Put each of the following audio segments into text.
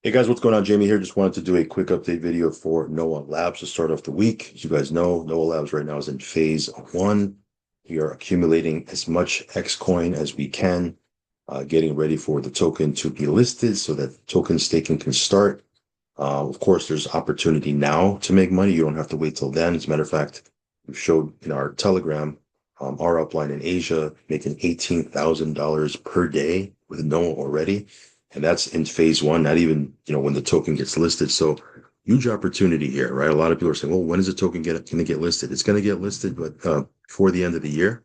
Hey guys, what's going on? Jamie here. Just wanted to do a quick update video for Noah Labs to start off the week. As you guys know, Noah Labs right now is in phase one. We are accumulating as much X coin as we can, getting ready for the token to be listed so that token staking can start. Of course, there's opportunity now to make money. You don't have to wait till then. As a matter of fact, we showed in our Telegram, our upline in Asia making $18,000 per day with Noah already. And that's in phase one, not even, when the token gets listed. So huge opportunity here, right? A lot of people are saying, well, when is the token going to get listed? It's going to get listed, but before the end of the year,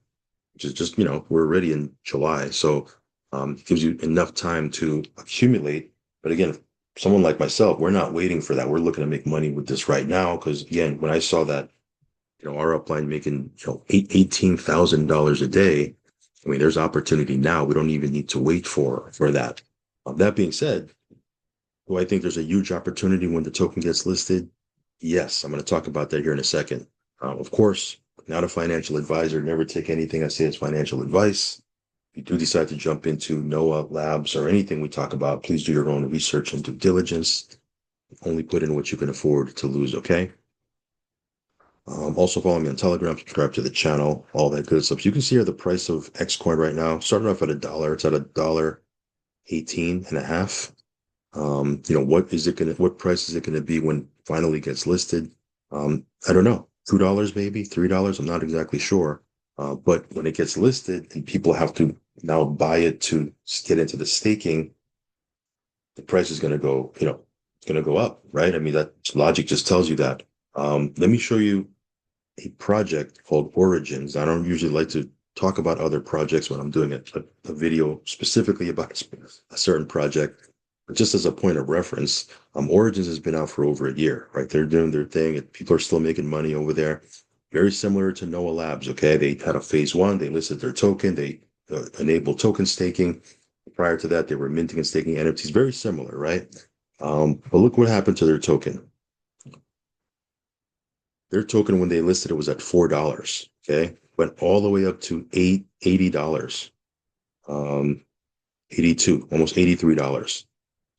which is just, we're already in July. So it gives you enough time to accumulate. But again, someone like myself, we're not waiting for that. We're looking to make money with this right now. Because again, when I saw that, our upline making, $18,000 a day, I mean, there's opportunity now. We don't even need to wait for that. That being said, do I think there's a huge opportunity when the token gets listed? Yes, I'm going to talk about that here in a second. Of course, not a financial advisor. Never take anything I say as financial advice. If you do decide to jump into Noah Labs or anything we talk about, please do your own research and due diligence. Only put in what you can afford to lose, okay? Also follow me on Telegram, subscribe to the channel, all that good stuff. So you can see here the price of X coin right now, starting off at $1. It's at $1.18 and a half. What price is it gonna be when finally gets listed? I don't know, $2 maybe, $3. I'm not exactly sure. But when it gets listed and people have to now buy it to get into the staking, the price is gonna go, it's gonna go up, right? I mean, that logic just tells you that. Let me show you a project called Origins. I don't usually like to talk about other projects when I'm doing a video specifically about a certain project. But just as a point of reference, Origins has been out for over a year, right? They're doing their thing, and people are still making money over there. Very similar to Noah Labs, okay? They had a phase one, they listed their token, they enabled token staking. Prior to that, they were minting and staking NFTs. Very similar, right? But look what happened to their token. Their token, when they listed it, was at $4. Okay. Went all the way up to $80, 82, almost $83.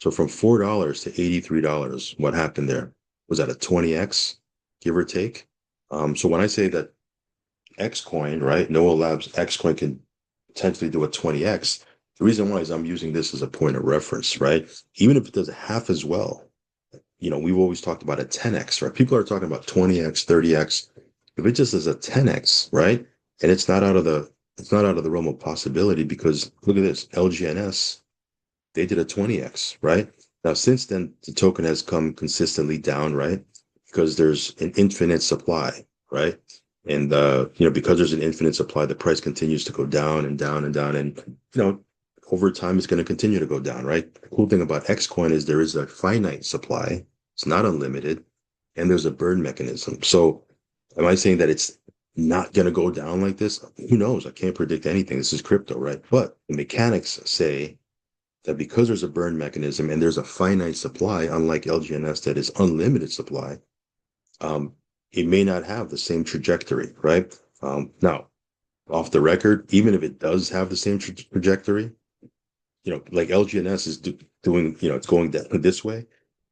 So from $4 to $83, what happened there? Was that a 20x, give or take? So when I say that X coin, right? Noah Labs X coin can potentially do a 20x. The reason why is I'm using this as a point of reference, right? Even if it does half as well, we've always talked about a 10x, right? People are talking about 20x, 30x. If it just is a 10x, right? And it's not out of the realm of possibility because look at this, LGNS, they did a 20x, right? Now, since then, the token has come consistently down, right? Because there's an infinite supply, right? And because there's an infinite supply, the price continues to go down and down and down. And over time, it's going to continue to go down, right? The cool thing about Xcoin is there is a finite supply. It's not unlimited, and there's a burn mechanism. So, am I saying that it's not going to go down like this? Who knows? I can't predict anything. This is crypto, right? But the mechanics say that because there's a burn mechanism and there's a finite supply, unlike LGNS that is unlimited supply, um, it may not have the same trajectory, right? Now, off the record, even if it does have the same trajectory, like LGNS is doing, it's going down this way.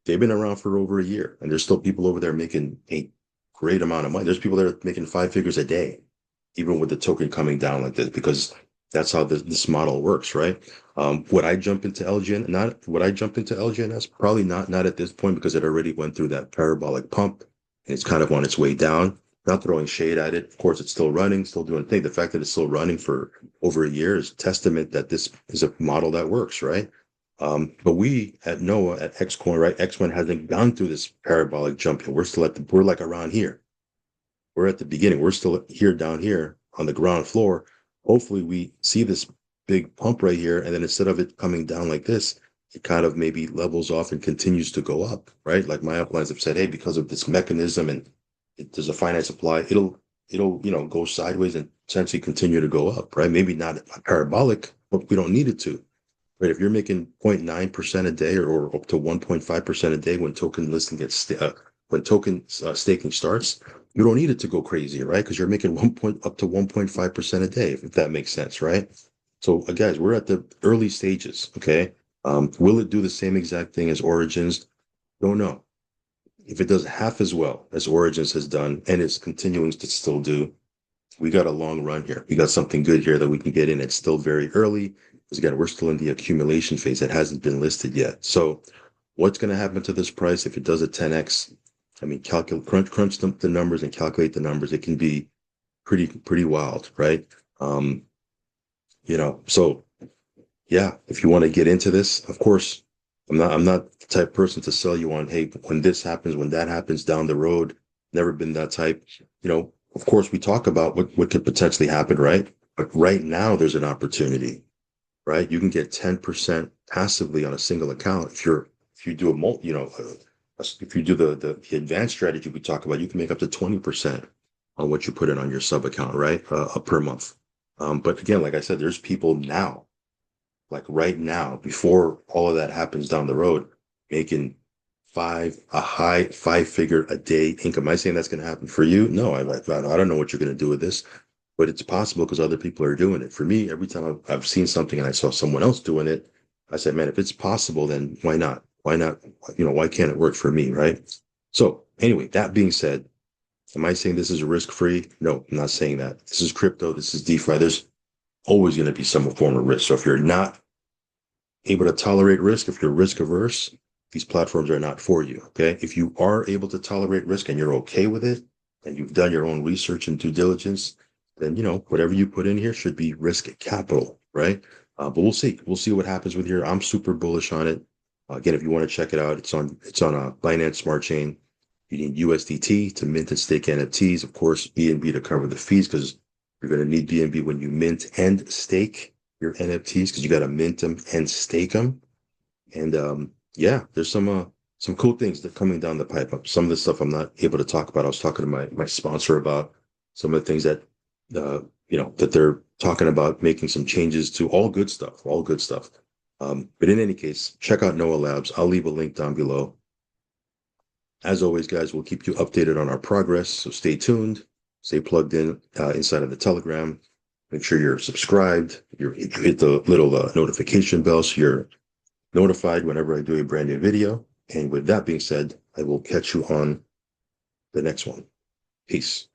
They've been around for over a year, and there's still people over there making a great amount of money. There's people that are making 5 figures a day, even with the token coming down like this, because that's how this model works, right? Would I jump into LGN? Not would I jump into LGNS? Probably not at this point because it already went through that parabolic pump and it's kind of on its way down. Not throwing shade at it. Of course, it's still running, still doing thing. The fact that it's still running for over a year is testament that this is a model that works, right? But we at Noah at Xcoin, right? Xcoin hasn't gone through this parabolic jump yet. We're like around here. We're at the beginning. We're still here down here on the ground floor. Hopefully we see this big pump right here. And then instead of it coming down like this, it kind of maybe levels off and continues to go up, right? Like my uplines have said, hey, because of this mechanism and there's a finite supply, it'll go sideways and essentially continue to go up, right? Maybe not parabolic, but we don't need it to. Right, if you're making 0.9% a day or up to 1.5% a day when token listing when token staking starts, you don't need it to go crazy, right? Because you're making up to 1.5% a day, if that makes sense, right? So guys, we're at the early stages, okay? Will it do the same exact thing as Origins? Don't know. If it does half as well as Origins has done and is continuing to still do, we got a long run here. We got something good here that we can get in. It's still very early. Because again, we're still in the accumulation phase. It hasn't been listed yet. So what's going to happen to this price if it does a 10x? I mean, crunch the numbers and calculate the numbers. It can be pretty wild, right? Um, so yeah, if you want to get into this, of course, I'm not the type of person to sell you on, hey, when this happens, when that happens down the road. Never been that type. Of course, we talk about what could potentially happen, right? But right now, there's an opportunity, right? You can get 10% passively on a single account. If you do a multi, if you do the advanced strategy we talk about, you can make up to 20% on what you put in on your sub account, right? Per month. But again, like I said, there's people now, like right now, before all of that happens down the road, making a high 5 figure a day income. Am I saying that's going to happen for you? No, I don't know what you're going to do with this, but it's possible because other people are doing it. For me, every time I've seen something and I saw someone else doing it, I said, man, if it's possible, then why not? Why not? Why can't it work for me? Right. So anyway, that being said, am I saying this is risk free? No, I'm not saying that. This is crypto. This is DeFi. There's always going to be some form of risk. So if you're not able to tolerate risk, if you're risk averse, these platforms are not for you. Okay. If you are able to tolerate risk and you're okay with it, and you've done your own research and due diligence, then whatever you put in here should be risk capital, right? But we'll see. We'll see what happens with here. I'm super bullish on it. Again, if you want to check it out, it's on a Binance Smart Chain. You need USDT to mint and stake NFTs. Of course, BNB to cover the fees because you're going to need BNB when you mint and stake your NFTs because you got to mint them and stake them. And yeah, there's some cool things that are coming down the pipe. Some of the stuff I'm not able to talk about. I was talking to my sponsor about some of the things that that they're talking about making some changes to. All good stuff, all good stuff. But in any case, check out Noah Labs. I'll leave a link down below. As always, guys, we'll keep you updated on our progress. So stay tuned, stay plugged in inside of the Telegram. Make sure you're subscribed. You hit the little notification bell so you're notified whenever I do a brand new video. And with that being said, I will catch you on the next one. Peace.